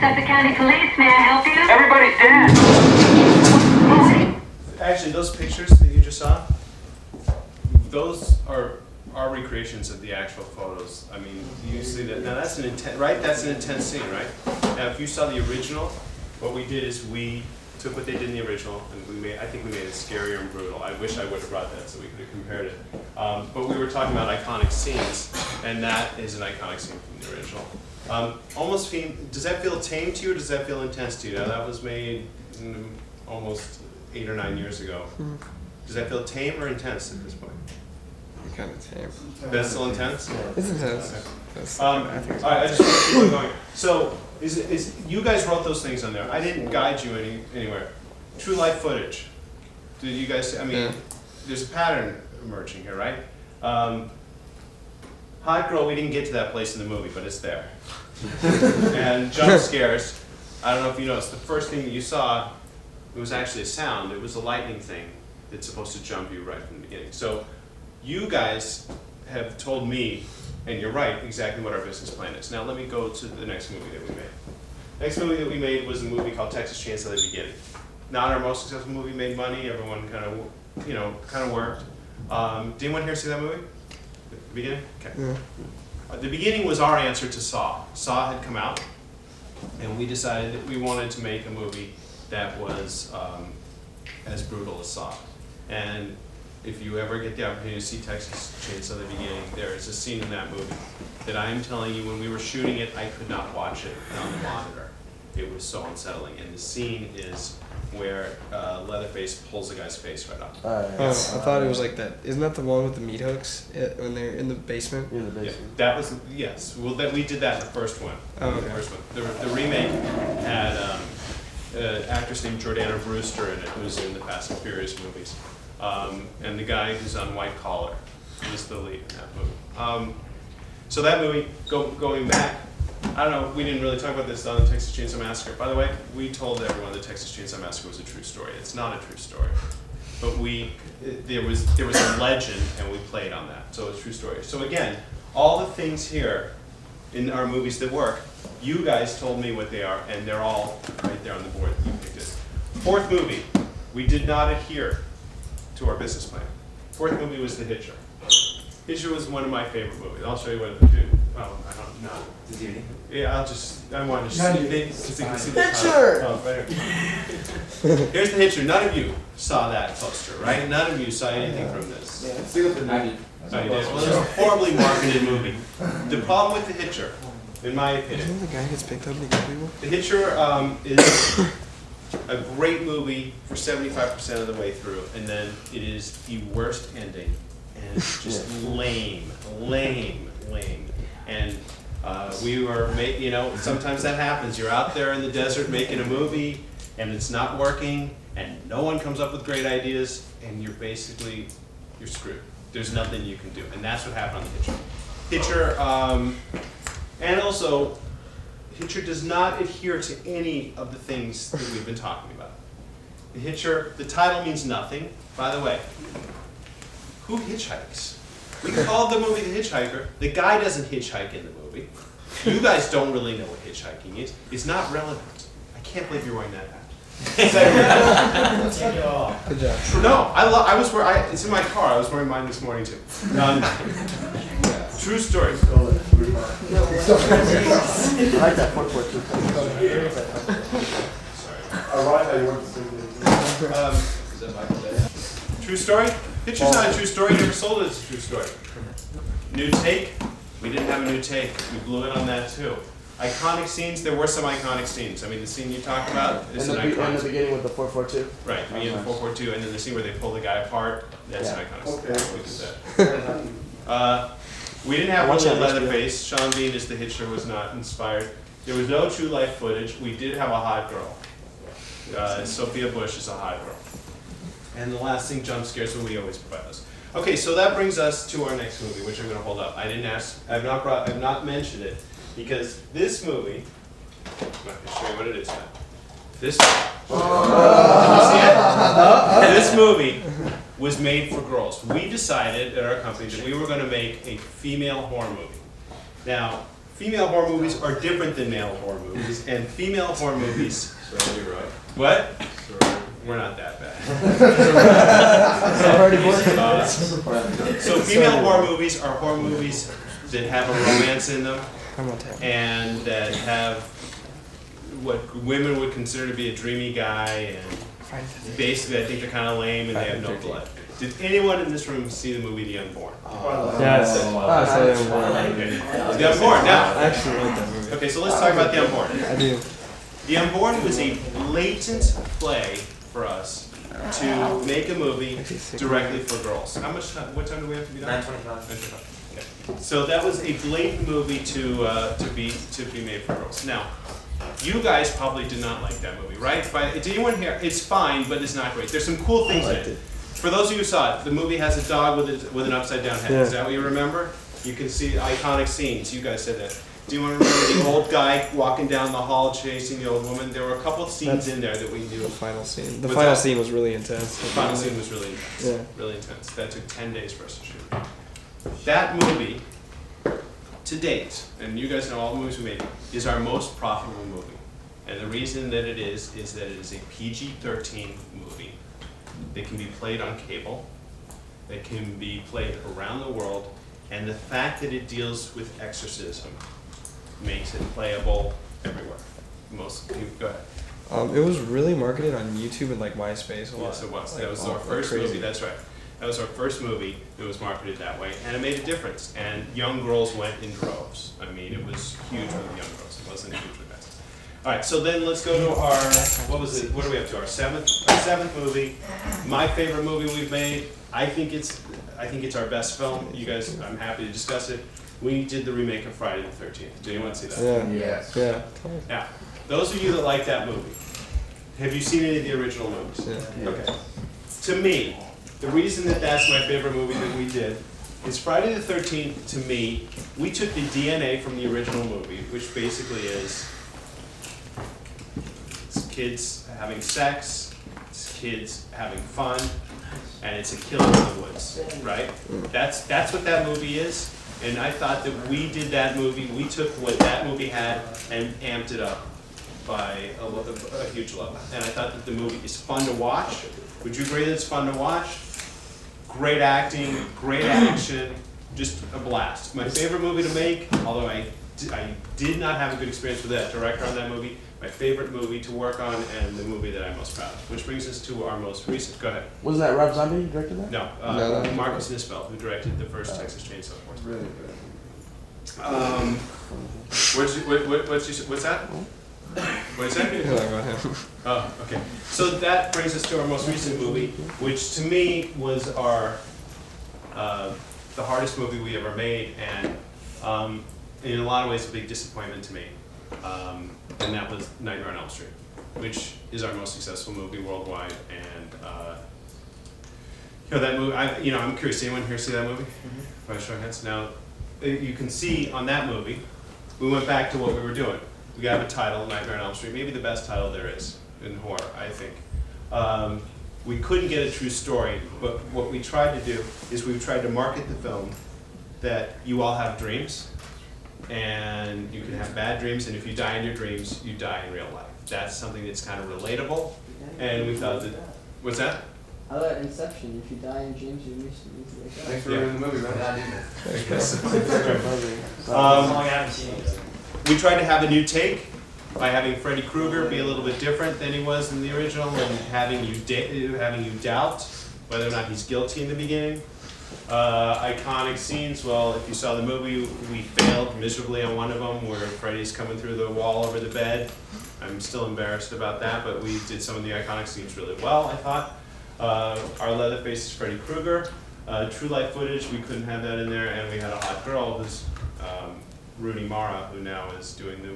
Suffolk County Police, may I help you? Everybody's dead. Actually, those pictures that you just saw, those are our recreations of the actual photos. I mean, you see that, now that's an intense, right? That's an intense scene, right? Now, if you saw the original, what we did is we took what they did in the original, and I think we made it scarier and brutal. I wish I would have brought that so we could have compared it. But we were talking about iconic scenes, and that is an iconic scene from the original. Does that feel tame to you, or does that feel intense to you? Now, that was made almost 8 or 9 years ago. Does that feel tame or intense at this point? Kind of tame. That's still intense? It's intense. Okay. All right, I just want to keep on going. So, you guys wrote those things on there. I didn't guide you anywhere. True life footage. Did you guys? I mean, there's a pattern emerging here, right? Hot girl. We didn't get to that place in the movie, but it's there. And jump scares. I don't know if you noticed. The first thing that you saw, it was actually a sound. It was a lightning thing that's supposed to jump you right from the beginning. So, you guys have told me, and you're right, exactly what our business plan is. Now let me go to the next movie that we made. Next movie that we made was a movie called Texas Chainsaw: The Beginning. Not our most successful movie, made money. Everyone kind of worked. Did anyone here see that movie? The Beginning? Okay. Yeah. The Beginning was our answer to Saw. Saw had come out, and we decided that we wanted to make a movie that was as brutal as Saw. And if you ever get the opportunity to see Texas Chainsaw: The Beginning, there is a scene in that movie that I am telling you, when we were shooting it, I could not watch it on the monitor. It was so unsettling. And the scene is where Leatherface pulls the guy's face right off. I thought it was like that. Isn't that the one with the meat hooks when they're in the basement? In the basement. Yeah, that was, yes. Well, we did that in the first one. Oh, okay. The first one. The remake had an actress named Jordana Brewster in it, who's in the Fast and Furious movies. And the guy who's on White Collar is the lead in that movie. So that movie, going back, I don't know, we didn't really talk about this on the Texas Chainsaw Massacre. By the way, we told everyone the Texas Chainsaw Massacre was a true story. It's not a true story. But there was a legend, and we played on that. So it's a true story. So again, all the things here in our movies that work, you guys told me what they are, and they're all right there on the board that you picked it. Fourth movie, we did not adhere to our business plan. Fourth movie was The Hitcher. Hitcher was one of my favorite movies. I'll show you what it did. Oh, I don't know. Yeah, I wanted to see the Hitcher! Oh, right here. Here's The Hitcher. None of you saw that poster, right? None of you saw anything from this. Yeah, let's see what the movie. Oh, you did? Well, it's a horribly marketed movie. The problem with The Hitcher, in my opinion, Isn't the guy gets picked up and he kills people? The Hitcher is a great movie for 75% of the way through, and then it is the worst ending, and it's just lame. And we were, sometimes that happens. You're out there in the desert making a movie, and it's not working, and no one comes up with great ideas, and you're screwed. There's nothing you can do, and that's what happened on The Hitcher. And also, Hitcher does not adhere to any of the things that we've been talking about. The Hitcher, the title means nothing. By the way, who hitchhikes? We called the movie The Hitchhiker. The guy doesn't hitchhike in the movie. You guys don't really know what hitchhiking is. It's not relevant. I can't believe you're wearing that hat. Good job. No, it's in my car. I was wearing mine this morning too. True story. I like that 442. Sorry. I like how you went to sing True story? Hitcher's not a true story. Never sold it as a true story. New take? We didn't have a new take. We blew it on that too. Iconic scenes? There were some iconic scenes. I mean, the scene you talked about is an iconic. In the beginning with the 442? Right, the beginning of 442, and then the scene where they pull the guy apart, that's an iconic scene. Okay. We did that. We didn't have really Leatherface. Sean Bean as the Hitcher was not inspired. There was no true life footage. We did have a hot girl. Sophia Bush is a hot girl. And the last thing, jump scares, so we always provide those. Okay, so that brings us to our next movie, which I'm going to hold up. I've not mentioned it, because this movie, I'm not going to show you what it is now. This movie was made for girls. We decided at our company that we were going to make a female horror movie. Now, female horror movies are different than male horror movies, and female horror movies. So you're right. What? Sorry. We're not that bad. So female horror movies are horror movies that have a romance in them and that have what women would consider to be a dreamy guy, and basically I think they're kind of lame and they have no blood. Did anyone in this room see the movie The Unborn? Yes. Okay. The Unborn. Now, I actually like that movie. okay, so let's talk about The Unborn. I do. The Unborn was a blatant play for us to make a movie directly for girls. How much time? What time do we have to be done? 9:25. Okay. So that was a blatant movie to be made for girls. Now, you guys probably did not like that movie, right? Did anyone here? It's fine, but it's not great. There's some cool things in it. For those of you who saw it, the movie has a dog with an upside down head. Yeah. Is that what you remember? You can see iconic scenes. You guys said that. Do you want to remember the old guy walking down the hall chasing the old woman? There were a couple of scenes in there that we knew. The final scene. The What's final that? scene was really intense. The final scene was really intense. Yeah. Really intense. That took 10 days for us to shoot. That movie, to date, and you guys know all the movies we made, is our most profitable movie. And the reason that it is that it is a PG-13 movie that can be played on cable, that can be played around the world, and the fact that it deals with exorcism makes it playable everywhere. Go ahead. It was really marketed on YouTube and like MySpace a lot. Yes, it was. Like, That was all- our first crazy. movie. That's right. That was our first movie that was marketed that way, and it made a difference. And young girls went in droves. I mean, it was huge with the young girls. It wasn't huge with us. All right, so then let's go to our, what was it? What are we up to? Our seventh movie. My favorite movie we've made. I think it's our best film. You guys, I'm happy to discuss it. We did the remake of Friday the 13th. Do anyone see that? Yeah. Yes. Yeah. Now, those of you that like that movie, have you seen any of the original movies? Yeah. Okay. To me, the reason that that's my favorite movie that we did is Friday the 13th, to me, we took the DNA from the original movie, which basically is it's kids having sex, it's kids having fun, and it's a killing in the woods, right? That's what that movie is. And I thought that we did that movie, we took what that movie had and amped it up by a huge level. And I thought that the movie is fun to watch. Would you agree that it's fun to watch? Great acting, great action, just a blast. My favorite movie to make, although I did not have a good experience with that director on that movie, my favorite movie to work on and the movie that I'm most proud of. Which brings us to our most recent, go ahead. Wasn't that Rob Zombie who directed that? No, No. Marcus Marcus Nispel, who directed the first Texas Chainsaw Force. Really What's that? What is that? I like about him. Oh, okay. So that brings us to our most recent movie, which to me was our the hardest movie we ever made, and in a lot of ways a big disappointment to me. And that was Nightmare on Elm Street, which is our most successful movie worldwide. And that movie. I'm curious. Did anyone here see that movie? Mm-hmm. By show of hands. Now, you can see on that movie, we went back to what we were doing. We have a title, Nightmare on Elm Street, maybe the best title there is in horror, I think. We couldn't get a true story, but what we tried to do is we tried to market the film that you all have dreams, and you can have bad dreams, and if you die in your dreams, you die in real life. That's something that's kind of relatable, and we thought that, what's that? How about Inception? If you die in dreams, you need to wake up. Thanks for ruining the movie, man. I haven't seen it. We tried to have a new take by having Freddy Krueger be a little bit different than he was in the original, and having you doubt whether or not he's guilty in the beginning. Iconic scenes. Well, if you saw the movie, we failed miserably on one of them, where Freddy's coming through the wall over the bed. I'm still embarrassed about that, but we did some of the iconic scenes really well, I thought. Our Leatherface is Freddy Krueger. True life footage, we couldn't have that in there, and we had a hot girl who's Rooney Mara, who now is doing the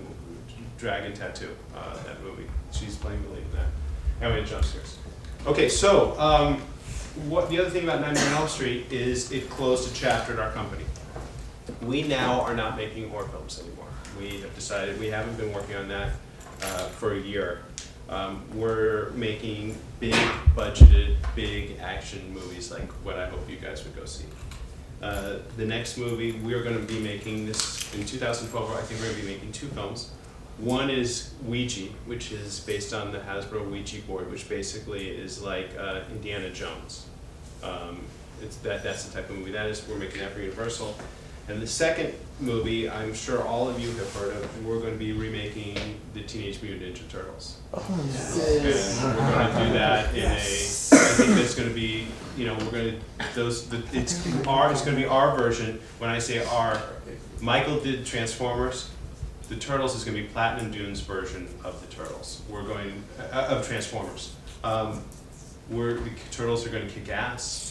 Dragon Tattoo, that movie. She's playing the lead in that. And we had jump scares. Okay, so the other thing about Nightmare on Elm Street is it closed a chapter at our company. We now are not making horror films anymore. We have decided we haven't been working on that for a year. We're making big budgeted, big action movies like what I hope you guys would go see. The next movie, we're gonna be making this in 2012, I think we're gonna be making 2 films. One is Ouija, which is based on the Hasbro Ouija board, which basically is like Indiana Jones. That's the type of movie that is. We're making that for Universal. And the second movie, I'm sure all of you have heard of, we're going to be remaking the Teenage Mutant Ninja Turtles. And we're going to do that in I think that's going to be, you know, we're going to, it's going to be our version. When I say our, Michael did Transformers. The Turtles is going to be Platinum Dune's version of the Turtles. We're going, of Transformers. The Turtles are going to kick ass.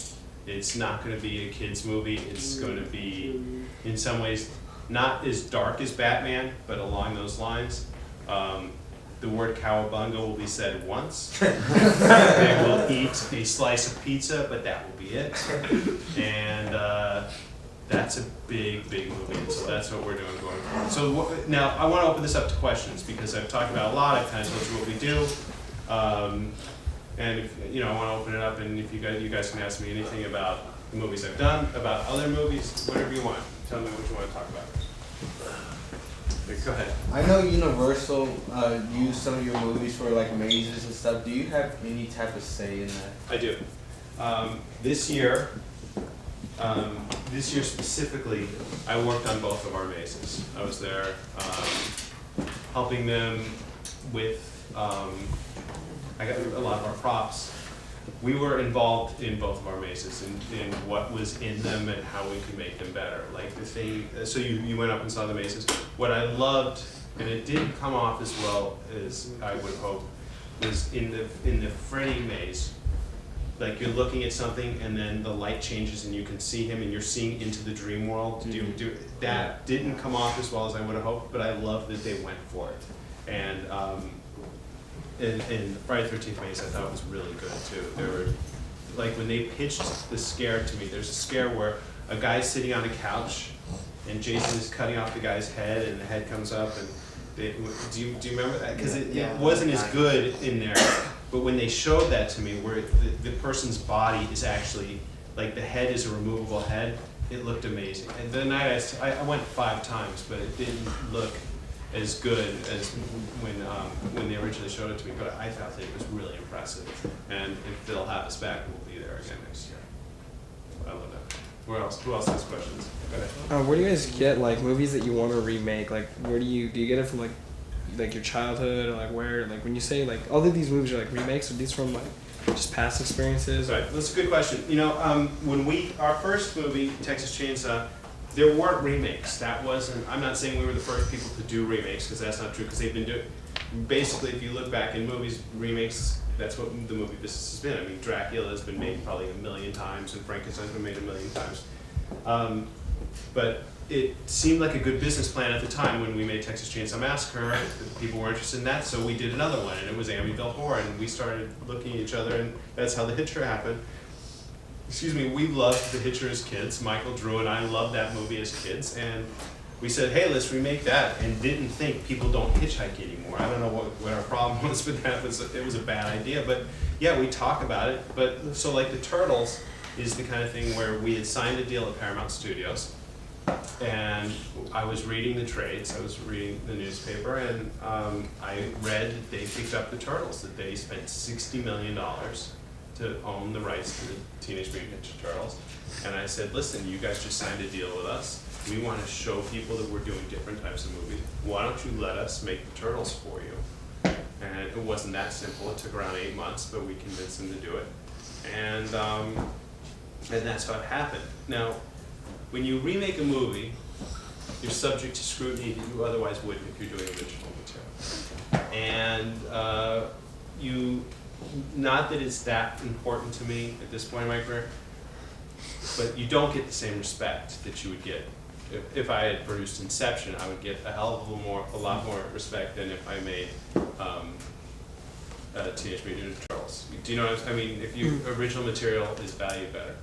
It's not going to be a kid's movie. It's going to be, in some ways, not as dark as Batman, but along those lines. The word cowabunga will be said once. They will eat a slice of pizza, but that will be it. And that's a big, big movie. And so that's what we're doing going forward. So now I want to open this up to questions because I've talked about a lot. I've kind of told you what we do. And if, you know, I want to open it up, and if you guys can ask me anything about the movies I've done, about other movies, whatever you want. Tell me what you want to talk about. Go ahead. I know Universal used some of your movies for like mazes and stuff. Do you have any type of say in that? I do. This year specifically, I worked on both of our mazes. I was there helping them with. I got a lot of our props. We were involved in both of our mazes in what was in them and how we could make them better. Like the thing, so you went up and saw the mazes. What I loved, and it didn't come off as well as I would hope, was in the Freddy maze. Like you're looking at something and then the light changes and you can see him and you're seeing into the dream world. That didn't come off as well as I would have hoped, but I love that they went for it. And in Friday the 13th maze, I thought it was really good too. There were, like when they pitched the scare to me, there's a scare where a guy's sitting on a couch and Jason is cutting off the guy's head and the head comes up and do you remember that? Because it wasn't as good in there, but when they showed that to me where the person's body is actually, like the head is a removable head, it looked amazing. And the night I went 5 times, but it didn't look as good as when they originally showed it to me, but I thought that it was really impressive. And if they'll have us back, we'll be there again next year. I love that. Who else has questions? Go ahead. Where do you guys get like movies that you want to remake? Like, where do you get it from? Like your childhood, or like where? Like when you say like all of these movies are like remakes, are these from like just past experiences? Right, that's a good question. You know, when our first movie, Texas Chainsaw, there weren't remakes. That wasn't, I'm not saying we were the first people to do remakes, because that's not true, because they've been doing, basically if you look back in movies, remakes, that's what the movie business has been. I mean, Dracula has been made probably 1,000,000 times, and Frankenstein's been made 1,000,000 times. But it seemed like a good business plan at the time when we made Texas Chainsaw Massacre. People were interested in that, so we did another one, and it was Amityville Horror, and we started looking at each other, and that's how the Hitcher happened. Excuse me, we loved the Hitcher as kids. Michael, Drew, and I loved that movie as kids, and we said, hey, let's remake that, and didn't think people don't hitchhike anymore. I don't know what our problem was, but it was a bad idea. But yeah, we talk about it. But so like the Turtles is the kind of thing where we had signed a deal at Paramount Studios, and I was reading the trades, I was reading the newspaper, and I read that they picked up the Turtles, that they spent $60 million to own the rights to the Teenage Mutant Ninja Turtles. And I said, listen, you guys just signed a deal with us. We want to show people that we're doing different types of movies. Why don't you let us make the Turtles for you? And it wasn't that simple. It took around 8 months, but we convinced them to do it. And that's how it happened. Now, when you remake a movie, you're subject to scrutiny that you otherwise wouldn't if you're doing original material. And not that it's that important to me at this point in my career, but you don't get the same respect that you would get. If I had produced Inception, I would get a lot more respect than if I made Teenage Mutant Ninja Turtles. Do you know what I mean? If your original material is valued better.